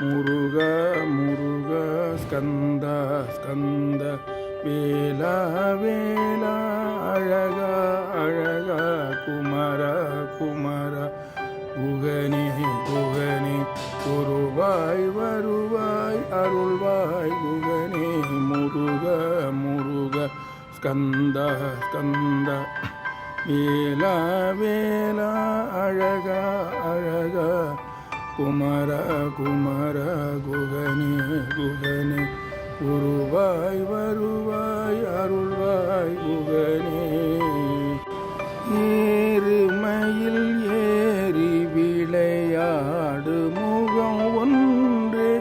முருக முருக ஸ்கந்த ஸ்கந்த வேலா வேலா அழகா அழகா குமர குமர குகனே குகனே வருவாய் வருவாய் அருள்வாய் குகனே முருக முருக ஸ்கந்த ஸ்கந்த வேலா வேலா அழகா அழகா குமர குமர குகனே குகனே வருவாய் வருவாய் அருள்வாய் குகனே ஏறுமயில் ஏறி விளையாடு முகம் ஒன்றே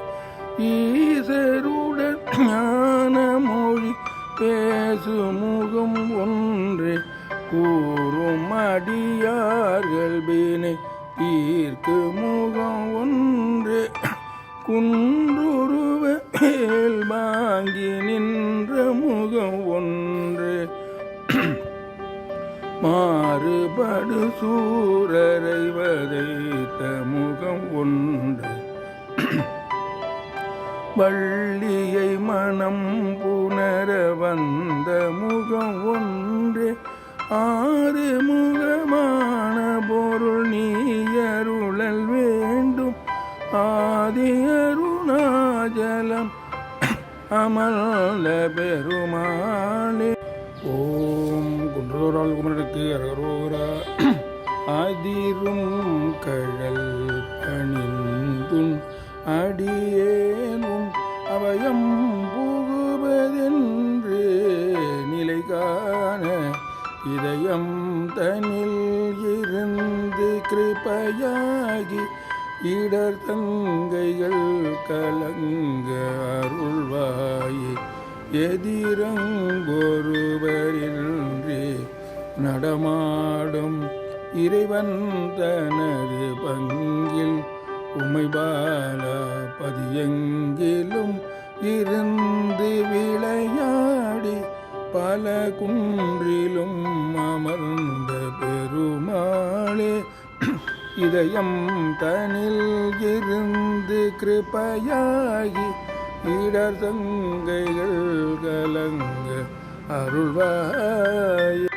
ஈசருடன் ஞான மொழி பேசு முகம் ஒன்றே கூறும் அடியார்கள் வினை தீர்க்கு முகம் ஒன்று குன்றுருவேல் வாங்கி நின்ற முகம் ஒன்று மாறுபடு சூரரை வதைத்த முகம் ஒன்று வள்ளியை மனம் புணர வந்த முகம் ஒன்று ஆறு முகமான பொருள் நீ அருளல் வேண்டும் ஆதி அருணாச்சலம் அமர்ந்த பெருமாளே. ஓம் குன்றோரால் குமரனுக்கு அரகரோரா. அதிரும் கழல் பணிந்தும் அடியேனும் அவயம் புகுவதென்று நிலை காண இதயம் தனில் இருந்து கிருபையாகி இடர் தங்கைகள் கலங்க அருள்வாயே. எதிரங்கொருவரின்றி நடமாடும் இறைவன் தனது பங்கில் உமைபால பதியெங்கிலும் இருந்து விளையாடி பல குன்றிலும் அமர்ந்த பெருமாளே. இதயம் தனில் இருந்து கிருபையாகி இடர் தங்கைகள் கலங்க அருள்வாயே.